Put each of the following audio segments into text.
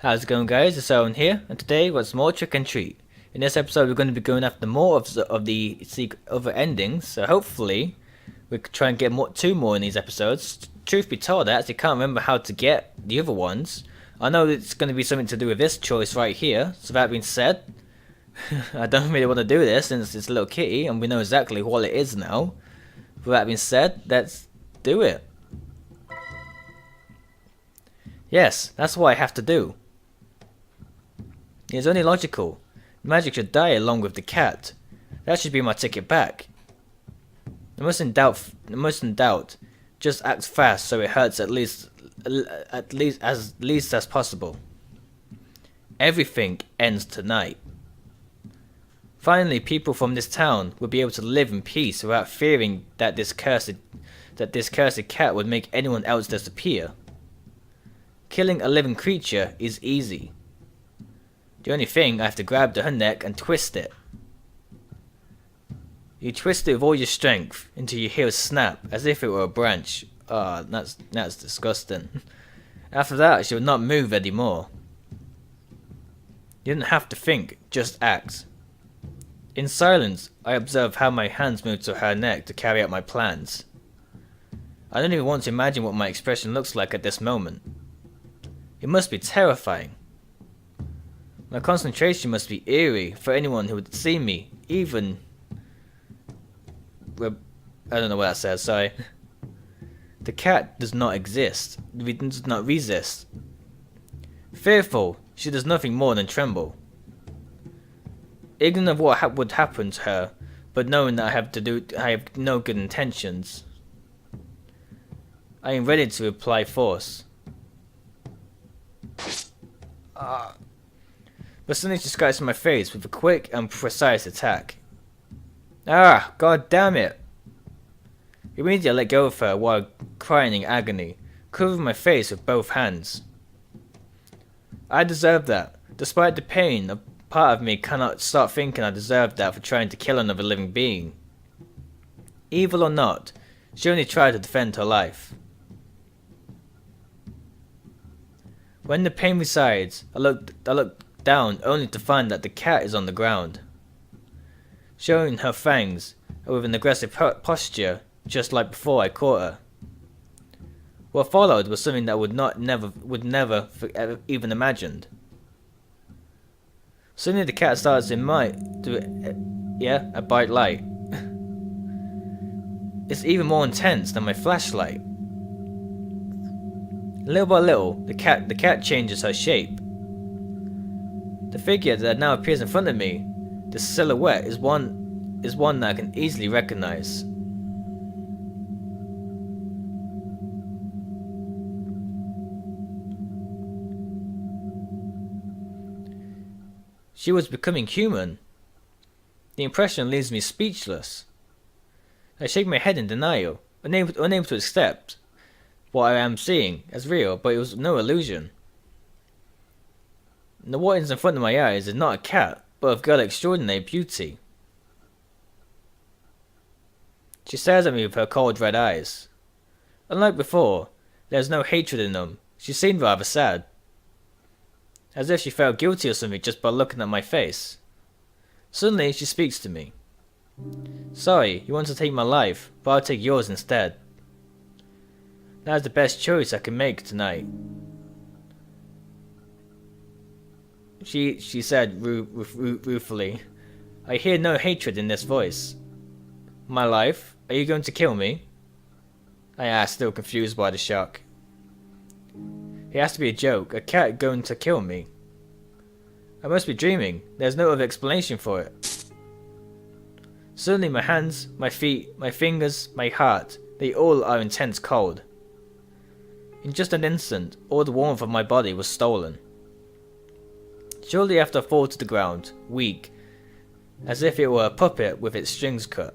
How's it going, guys? It's Owen here, and today was more trick and treat. In this episode, we're going to be going after more of the other endings, so hopefully we can try and get two more in these episodes. Truth be told, I actually can't remember how to get the other ones. I know it's going to be something to do with this choice right here, so that being said, I don't really want to do this since it's a little kitty, and we know exactly what it is now. With that being said, let's do it. Yes, that's what I have to do. It's only logical. Magic should die along with the cat. That should be my ticket back. I mustn't doubt. Just act fast so it hurts at least as possible. Everything ends tonight. Finally, people from this town will be able to live in peace without fearing that this cursed cat would make anyone else disappear. Killing a living creature is easy. The only thing, I have to grab her neck and twist it. You twist it with all your strength until you hear a snap, as if it were a branch. Ah, that's disgusting. After that, she will not move anymore. You don't have to think, just act. In silence, I observe how my hands move to her neck to carry out my plans. I don't even want to imagine what my expression looks like at this moment. It must be terrifying. My concentration must be eerie for anyone who would see me, even... I don't know what that says, sorry. The cat does not exist. It does not resist. Fearful, she does nothing more than tremble. Ignorant of what would happen to her, but knowing that I have no good intentions. I am ready to apply force. But suddenly she strikes my face with a quick and precise attack. Ah, god damn it! Immediately I let go of her while crying in agony, covering my face with both hands. I deserve that. Despite the pain, a part of me cannot stop thinking I deserved that for trying to kill another living being. Evil or not, she only tried to defend her life. When the pain resides, I look down only to find that the cat is on the ground, showing her fangs with an aggressive posture, just like before I caught her. What followed was something that I would never even imagined. Suddenly the cat starts a bright light. It's even more intense than my flashlight. Little by little, the cat changes her shape. The figure that now appears in front of me, the silhouette, is one that I can easily recognize. She was becoming human. The impression leaves me speechless. I shake my head in denial, unable to accept what I am seeing as real, but it was no illusion. The what is in front of my eyes is not a cat, but of girl extraordinary beauty. She stares at me with her cold red eyes. Unlike before, there is no hatred in them. She seemed rather sad, as if she felt guilty or something just by looking at my face. Suddenly, she speaks to me. Sorry, you want to take my life, but I'll take yours instead. That is the best choice I can make tonight. She said ruefully. I hear no hatred in this voice. My life? Are you going to kill me? I asked, still confused by the shock. It has to be a joke. A cat going to kill me. I must be dreaming. There's no other explanation for it. Suddenly my hands, my feet, my fingers, my heart, they all are intense cold. In just an instant, all the warmth of my body was stolen. Shortly after I fall to the ground, weak, as if it were a puppet with its strings cut.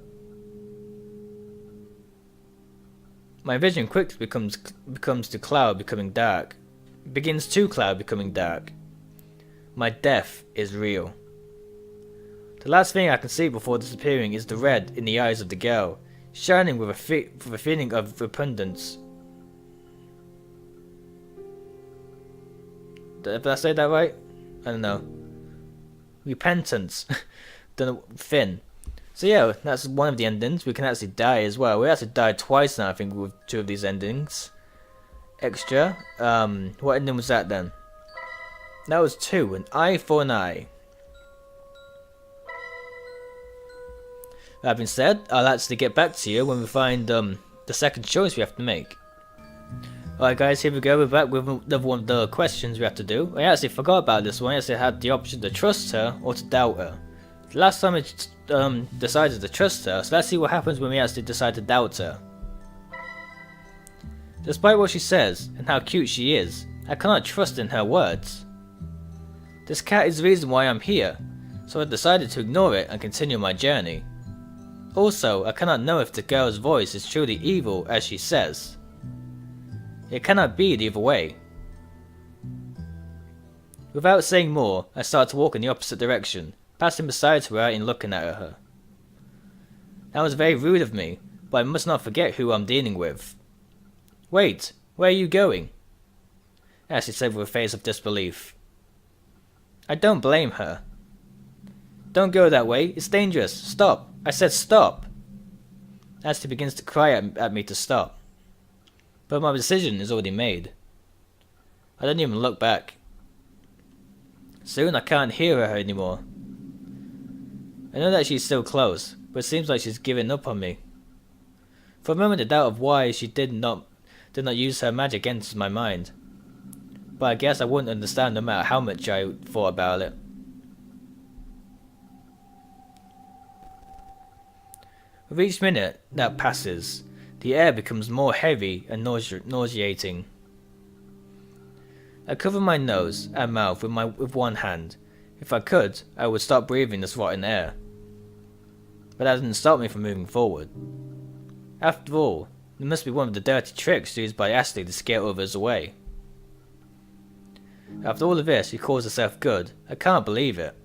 My vision quickly begins to cloud becoming dark. My death is real. The last thing I can see before disappearing is the red in the eyes of the girl, shining with a feeling of repugnance. Did I say that right? I don't know. Repentance. Don't know. Finn. So yeah, that's one of the endings. We can actually die as well. We actually died twice now, I think, with 2 of these endings. Extra. What ending was that then? That was 2. An eye for an eye. That being said, I'll actually get back to you when we find the second choice we have to make. Alright guys, here we go. We're back with another one of the questions we have to do. I actually forgot about this one. I actually had the option to trust her or to doubt her. The last time I decided to trust her, so let's see what happens when we actually decide to doubt her. Despite what she says and how cute she is, I cannot trust in her words. This cat is the reason why I'm here, so I decided to ignore it and continue my journey. Also, I cannot know if the girl's voice is truly evil as she says. It cannot be the other way. Without saying more, I start to walk in the opposite direction, passing beside her without even looking at her. That was very rude of me, but I must not forget who I'm dealing with. Wait, where are you going? As she said with a face of disbelief. I don't blame her. Don't go that way, it's dangerous, stop, I said stop. As she begins to cry at me to stop. But my decision is already made. I don't even look back. Soon I can't hear her anymore. I know that she's still close, but it seems like she's giving up on me. For a moment the doubt of why she did not use her magic enters my mind. But I guess I wouldn't understand no matter how much I thought about it. With each minute that passes, the air becomes more heavy and nauseating. I cover my nose and mouth with one hand. If I could, I would stop breathing this rotten air. But that didn't stop me from moving forward. After all, it must be one of the dirty tricks used by Ashley to scare others away. After all of this, she calls herself good. I can't believe it.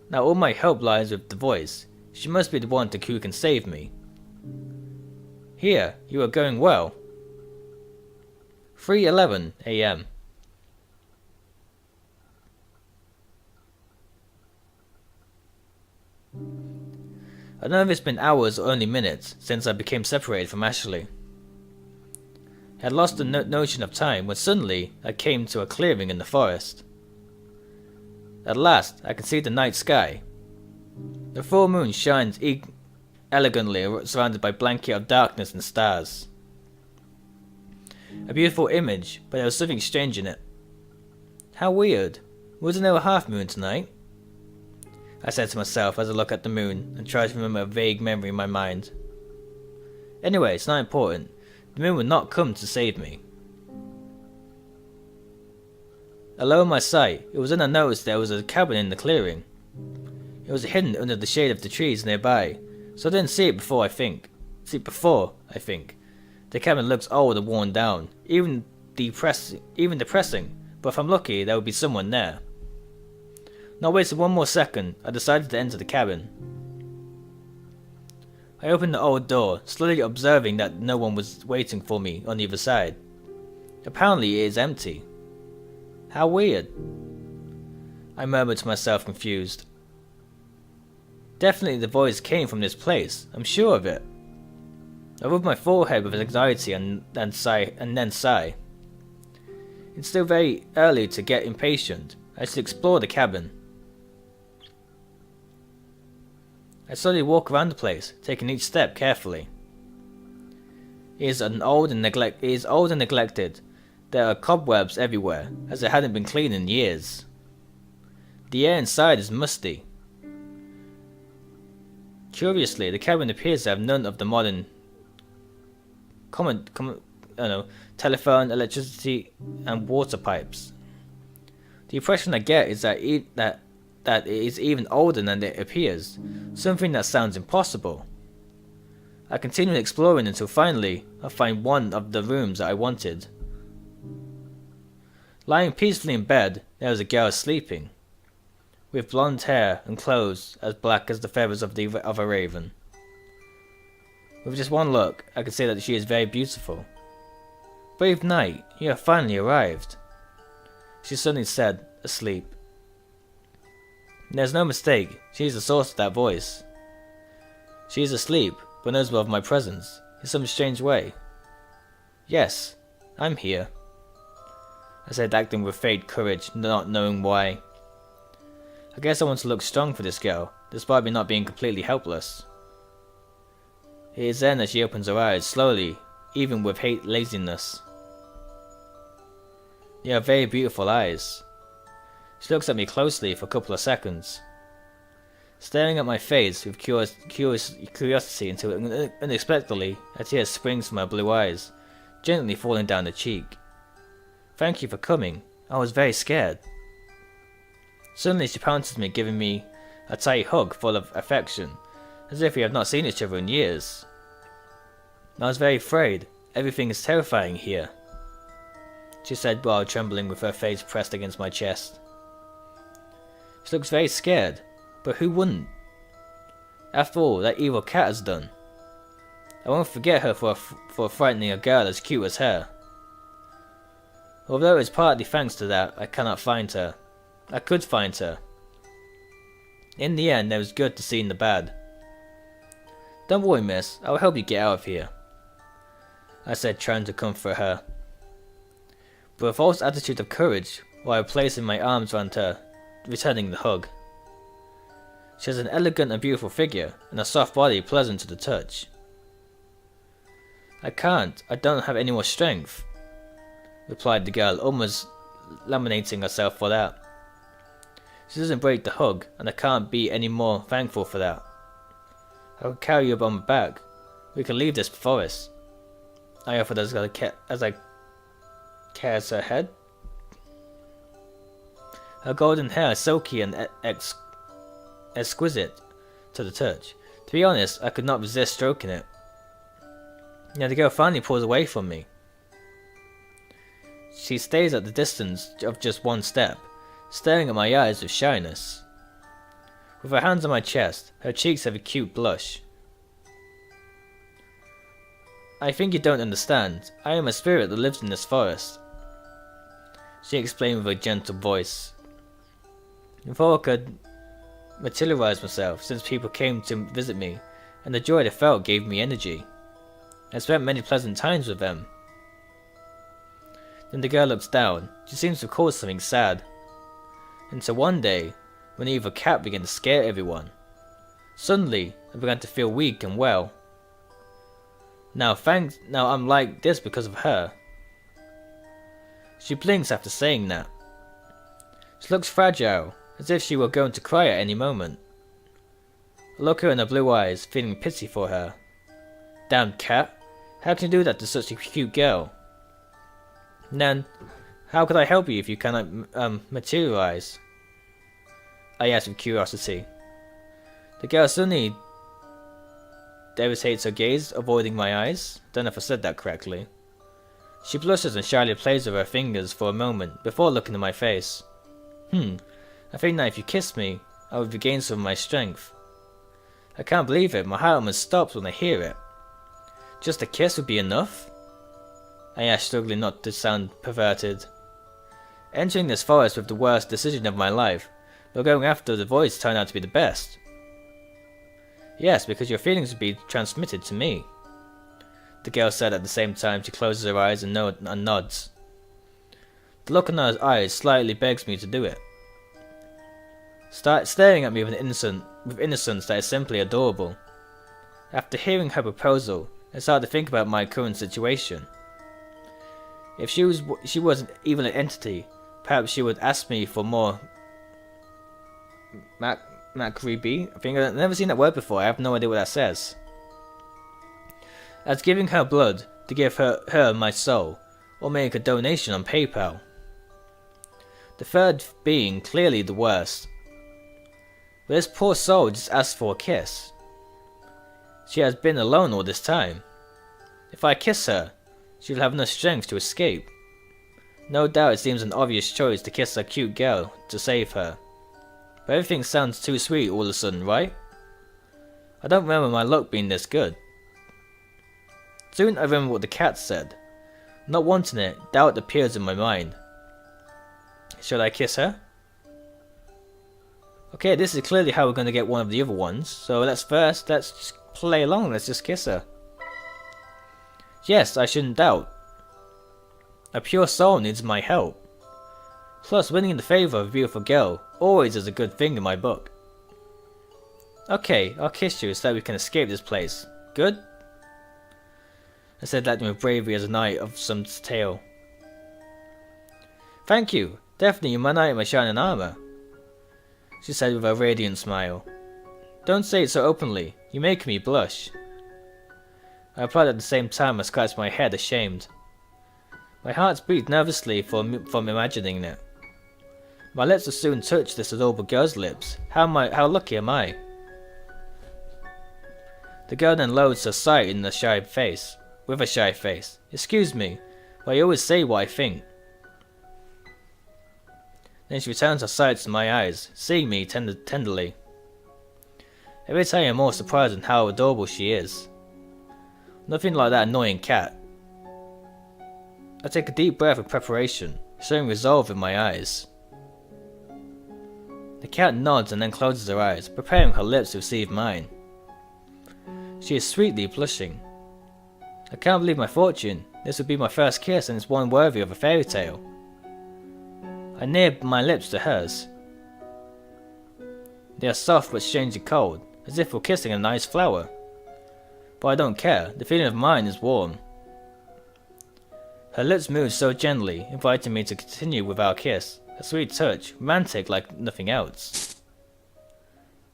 Now all my hope lies with the voice. She must be the one who can save me. Here, you are going well. 3:11 AM. I don't know if it's been hours or only minutes since I became separated from Ashley. I had lost the notion of time when suddenly I came to a clearing in the forest. At last, I could see the night sky. The full moon shines elegantly surrounded by a blanket of darkness and stars. A beautiful image, but there was something strange in it. How weird. Wasn't there a half moon tonight? I said to myself as I looked at the moon and tried to remember a vague memory in my mind. Anyway, it's not important. The moon would not come to save me. Alone my sight, it was then I noticed there was a cabin in the clearing. It was hidden under the shade of the trees nearby, so I didn't see it before I think. The cabin looks old and worn down, even depressing, but if I'm lucky there will be someone there. Not wasting one more second, I decided to enter the cabin. I opened the old door, slowly observing that no one was waiting for me on the other side. Apparently it is empty. How weird. I murmured to myself, confused. Definitely the voice came from this place, I'm sure of it. I rubbed my forehead with anxiety and then sigh. It's still very early to get impatient. I should explore the cabin. I slowly walk around the place, taking each step carefully. It is old and neglected. There are cobwebs everywhere, as it hadn't been cleaned in years. The air inside is musty. Curiously, the cabin appears to have none of the modern telephone, electricity, and water pipes. The impression I get is that it is even older than it appears, something that sounds impossible. I continue exploring until finally I find one of the rooms that I wanted. Lying peacefully in bed, there was a girl sleeping, with blonde hair and clothes as black as the feathers of a raven. With just one look, I could see that she is very beautiful. Brave knight, you have finally arrived. She suddenly said, asleep. There's no mistake, she's the source of that voice. She is asleep, but knows of my presence, in some strange way. Yes, I'm here. I said, acting with feigned courage, not knowing why. I guess I want to look strong for this girl, despite me not being completely helpless. It is then that she opens her eyes, slowly, even with laziness. You have very beautiful eyes. She looks at me closely for a couple of seconds, staring at my face with curiosity until unexpectedly a tear springs from her blue eyes, gently falling down the cheek. Thank you for coming. I was very scared. Suddenly she pounces me, giving me a tight hug full of affection, as if we have not seen each other in years. I was very afraid. Everything is terrifying here, she said while trembling with her face pressed against my chest. She looks very scared, but who wouldn't? After all that evil cat has done. I won't forget her for frightening a girl as cute as her. Although it's partly thanks to that I cannot find her. I could find her. In the end, there was good to see in the bad. Don't worry, miss. I will help you get out of here, I said, trying to comfort her. With a false attitude of courage, while placing my arms around her, returning the hug. She has an elegant and beautiful figure, and a soft body pleasant to the touch. I don't have any more strength, replied the girl, almost laminating herself for that. She doesn't break the hug, and I can't be any more thankful for that. I will carry you on my back. We can leave this forest, I offered as I caressed her head. Her golden hair is silky and exquisite to the touch. To be honest, I could not resist stroking it. Now the girl finally pulls away from me. She stays at the distance of just one step, staring at my eyes with shyness. With her hands on my chest, her cheeks have a cute blush. I think you don't understand. I am a spirit that lives in this forest, she explained with a gentle voice. Before I could materialize myself, since people came to visit me, and the joy they felt gave me energy. I spent many pleasant times with them. Then the girl looks down. She seems to cause something sad. Until one day, when the evil cat began to scare everyone. Suddenly, I began to feel weak and well. Now I'm like this because of her. She blinks after saying that. She looks fragile, as if she were going to cry at any moment. I look her in her blue eyes, feeling pity for her. Damn cat, how can you do that to such a cute girl? Then, how could I help you if you cannot materialize? I asked with curiosity. The girl suddenly devastates her gaze, avoiding my eyes. Don't know if I said that correctly. She blushes and shyly plays with her fingers for a moment before looking at my face. I think that if you kissed me, I would regain some of my strength. I can't believe it, my heart almost stops when I hear it. Just a kiss would be enough? I asked, struggling not to sound perverted. Entering this forest was the worst decision of my life, but going after the voice turned out to be the best. Yes, because your feelings would be transmitted to me, the girl said at the same time she closes her eyes and nods. The look in her eyes slightly begs me to do it. Staring at me with innocence that is simply adorable. After hearing her proposal, I started to think about my current situation. If she wasn't even an entity, perhaps she would ask me for more Macreeby? I think I've never seen that word before, I have no idea what that says. As giving her blood to give her my soul, or make a donation on PayPal. The third being clearly the worst. But this poor soul just asked for a kiss. She has been alone all this time. If I kiss her, she will have no strength to escape. No doubt it seems an obvious choice to kiss a cute girl to save her. But everything sounds too sweet all of a sudden, right? I don't remember my luck being this good. Soon I remember what the cat said. Not wanting it, doubt appears in my mind. Should I kiss her? Okay, this is clearly how we're going to get one of the other ones. So let's just play along. Let's just kiss her. Yes, I shouldn't doubt. A pure soul needs my help. Plus, winning the favor of a beautiful girl always is a good thing in my book. Okay, I'll kiss you so that we can escape this place. Good? I said that with bravery as a knight of some tale. Thank you. Definitely, you're my knight in my shining armor, she said with a radiant smile. Don't say it so openly. You make me blush. I replied at the same time I scratched my head, ashamed. My heart beat nervously from imagining it. My lips will soon touch this adorable girl's lips. How lucky am I? The girl then lowers her sight with a shy face. Excuse me, but I always say what I think. Then she returns her sight to my eyes, seeing me tenderly. Every time I'm more surprised at how adorable she is. Nothing like that annoying cat. I take a deep breath of preparation, showing resolve in my eyes. The cat nods and then closes her eyes, preparing her lips to receive mine. She is sweetly blushing. I can't believe my fortune. This would be my first kiss and it's one worthy of a fairy tale. I near my lips to hers. They are soft but strangely cold, as if we're kissing a nice flower. But I don't care, the feeling of mine is warm. Her lips moved so gently, inviting me to continue with our kiss, a sweet touch, romantic like nothing else.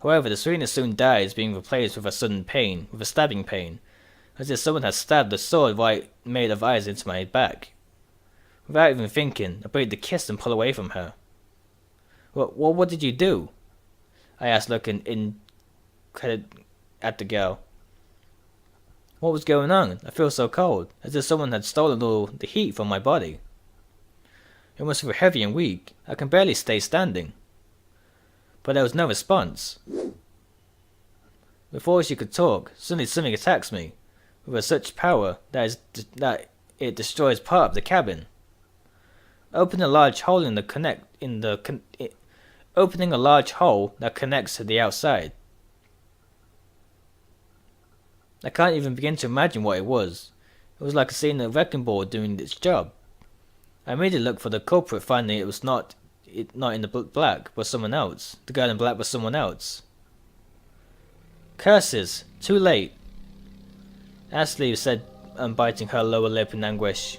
However, the sweetness soon dies, being replaced with a sudden pain, with a stabbing pain, as if someone had stabbed a sword made of ice into my back. Without even thinking, I break the kiss and pull away from her. What did you do? I asked, looking at the girl. What was going on? I feel so cold, as if someone had stolen all the heat from my body. It must feel heavy and weak. I can barely stay standing. But there was no response. Before she could talk, suddenly something attacks me, with such power that it destroys part of the cabin. Opening a large hole that connects to the outside. I can't even begin to imagine what it was. It was like seeing a wrecking ball doing its job. I immediately looked for the culprit, finding it was not in the black, but someone else. The girl in black was someone else. Curses! Too late! Ashley said, biting her lower lip in anguish.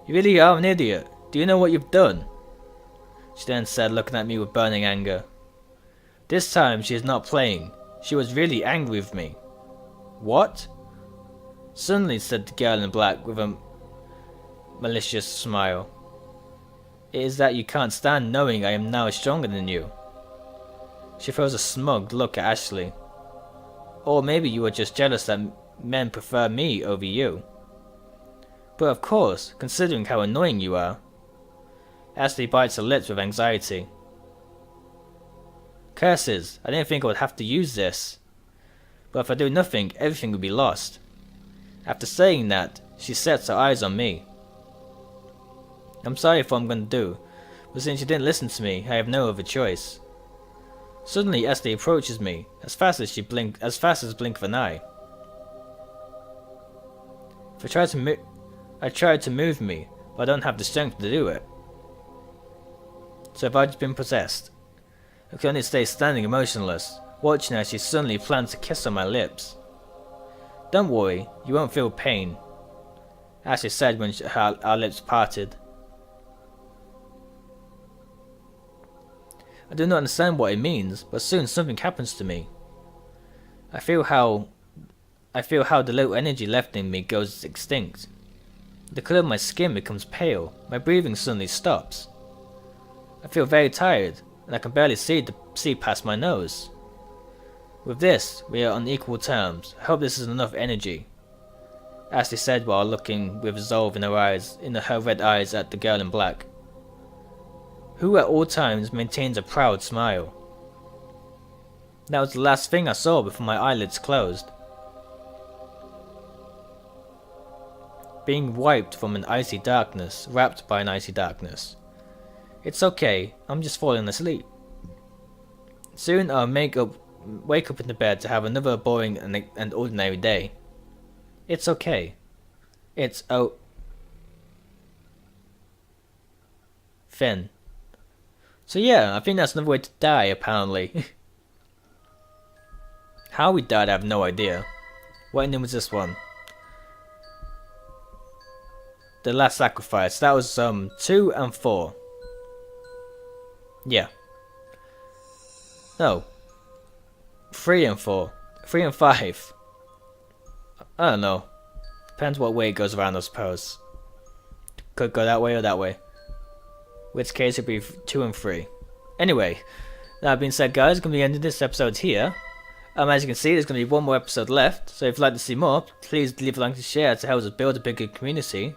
You really are an idiot. Do you know what you've done? She then said, looking at me with burning anger. This time she is not playing. She was really angry with me. What? Suddenly said the girl in black with a malicious smile. It is that you can't stand knowing I am now stronger than you. She throws a smug look at Ashley. Or maybe you are just jealous that men prefer me over you. But of course, considering how annoying you are. Ashley bites her lips with anxiety. Curses, I didn't think I would have to use this. But if I do nothing, everything will be lost. After saying that, she sets her eyes on me. I'm sorry for what I'm going to do, but since you didn't listen to me, I have no other choice. Suddenly, Ashley approaches me, as fast as a blink of an eye. I tried to move me, but I don't have the strength to do it. So have I just been possessed? I could only stay standing emotionless, watching as she suddenly plans to kiss on my lips. Don't worry, you won't feel pain, Ashley said when our lips parted. I do not understand what it means, but soon something happens to me. I feel how the little energy left in me goes extinct. The colour of my skin becomes pale, my breathing suddenly stops. I feel very tired, and I can barely see past my nose. With this, we are on equal terms. I hope this is enough energy, Ashley said while looking with resolve in her red eyes at the girl in black, who at all times maintains a proud smile. That was the last thing I saw before my eyelids closed. being wiped from an icy darkness, wrapped by an icy darkness. It's okay, I'm just falling asleep. Soon I'll wake up in the bed to have another boring and ordinary day. It's okay. It's Finn. So yeah, I think that's another way to die, apparently. How we died, I have no idea. What ending was this one? The Last Sacrifice. That was 2 and 4. Yeah. No. 3 and 4. 3 and 5. I don't know. Depends what way it goes around, I suppose. Could go that way or that way. Which case it'd be 2 and 3. Anyway, that being said, guys, I'm going to be ending this episode here. As you can see, there's going to be one more episode left. So if you'd like to see more, please leave a like and share to help us build a bigger community.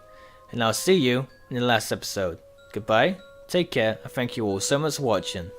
And I'll see you in the last episode. Goodbye, take care, and thank you all so much for watching.